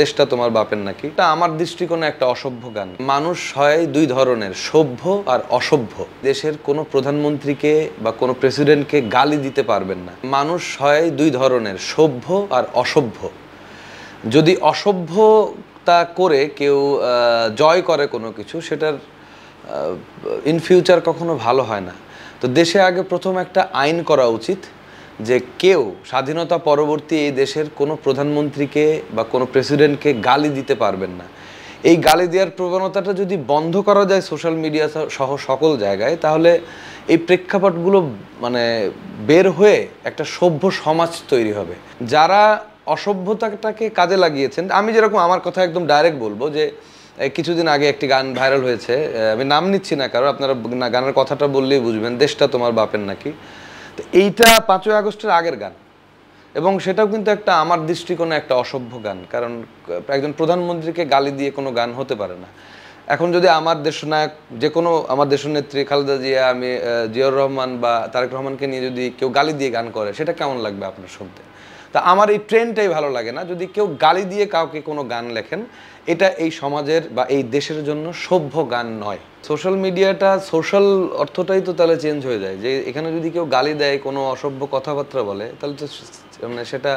দেশটা তোমার বাপের নাকি, এটা আমার দৃষ্টিকোণে একটা অসভ্য গান। মানুষ হয় দুই ধরনের, সভ্য আর অসভ্য। দেশের কোনো প্রধানমন্ত্রীকে বা কোনো প্রেসিডেন্টকে গালি দিতে পারবেন না। মানুষ হয় দুই ধরনের, সভ্য আর অসভ্য। যদি অসভ্যতা করে কেউ জয় করে কোনো কিছু, সেটার ইন ফিউচার কখনো ভালো হয় না। তো দেশে আগে প্রথম একটা আইন করা উচিত যে কেউ স্বাধীনতা পরবর্তী এই দেশের কোনো প্রধানমন্ত্রীকে বা কোনো প্রেসিডেন্টকে গালি দিতে পারবেন না। এই গালি দেওয়ার প্রবণতাটা যদি বন্ধ করা যায় সোশ্যাল মিডিয়া সহ সকল জায়গায়, তাহলে এই প্রেক্ষাপটগুলো মানে বের হয়ে একটা সভ্য সমাজ তৈরি হবে। যারা অসভ্যতাটাকে কাজে লাগিয়েছেন, আমি যেরকম আমার কথা একদম ডাইরেক্ট বলবো যে কিছুদিন আগে একটি গান ভাইরাল হয়েছে, আমি নাম নিচ্ছি না কারণ আপনারা গানের কথাটা বললেই বুঝবেন, দেশটা তোমার বাপের নাকি। তো এইটা 5ই আগস্টের আগের গান, এবং সেটাও কিন্তু একটা আমার দৃষ্টিকোণে একটা অসভ্য গান। কারণ একজন প্রধানমন্ত্রীকে গালি দিয়ে কোনো গান হতে পারে না। এখন যদি আমার দেশনায়ক, যে কোনো আমার দেশনেত্রী খালেদা জিয়া, আমি জিয়াউর রহমান বা তারেক রহমানকে নিয়ে যদি কেউ গালি দিয়ে গান করে, সেটা কেমন লাগবে আপনার শুনতে? তা আমার এই ট্রেন্ডটাই ভালো লাগে না। যদি কেউ গালি দিয়ে কাউকে কোনো গান লেখেন, এটা এই সমাজের বা এই দেশের জন্য সভ্য গান নয়। সোশ্যাল মিডিয়াটা, সোশ্যাল অর্থটাই তো তাহলে চেঞ্জ হয়ে যায়, যে এখানে যদি কেউ গালি দেয়, কোনো অসভ্য কথাবার্তা বলে, তাহলে তো মানে সেটা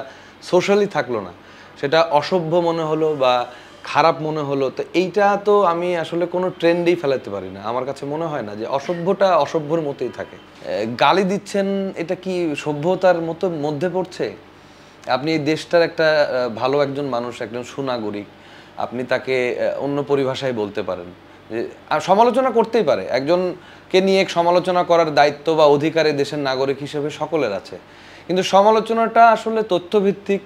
সোশ্যালি থাকলো না, সেটা অসভ্য মনে হলো বা খারাপ মনে হলো। তো এইটা তো আমি আসলে কোনো ট্রেন্ডেই ফেলাতে পারি না। আমার কাছে মনে হয় না যে অসভ্যটা অসভ্যর মতোই থাকে। গালি দিচ্ছেন, এটা কি সভ্যতার মধ্যে পড়ছে? আপনি এই দেশটার একটা ভালো একজন মানুষ, একজন সুনাগরিক, আপনি তাকে অন্য পরিভাষায় বলতে পারেন, আর সমালোচনা করতেই পারে। একজনকে নিয়ে সমালোচনা করার দায়িত্ব বা অধিকার এই দেশের নাগরিক হিসেবে সকলের আছে, কিন্তু সমালোচনাটা আসলে তথ্যভিত্তিক,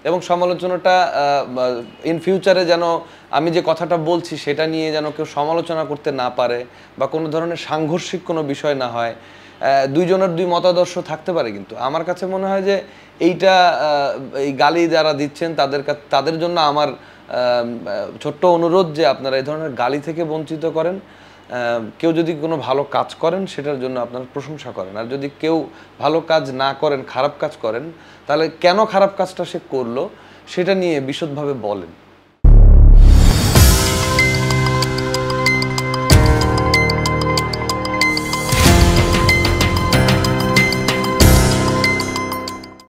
এবং সমালোচনাটা ইন ফিউচারে যেন আমি যে কথাটা বলছি সেটা নিয়ে যেন কেউ সমালোচনা করতে না পারে, বা কোনো ধরনের সাংঘর্ষিক কোনো বিষয় না হয়। দুইজনের দুই মতাদর্শ থাকতে পারে, কিন্তু আমার কাছে মনে হয় যে এইটা, এই গালি যারা দিচ্ছেন তাদের জন্য আমার ছোট্ট অনুরোধ যে আপনারা এই ধরনের গালি থেকে বঞ্চিত করেন। কেউ যদি কোনো ভালো কাজ করেন, সেটার জন্য আপনারা প্রশংসা করেন। আর যদি কেউ ভালো কাজ না করেন, খারাপ কাজ করেন, তাহলে কেন খারাপ কাজটা সে করলো সেটা নিয়ে বিশদভাবে বলেন।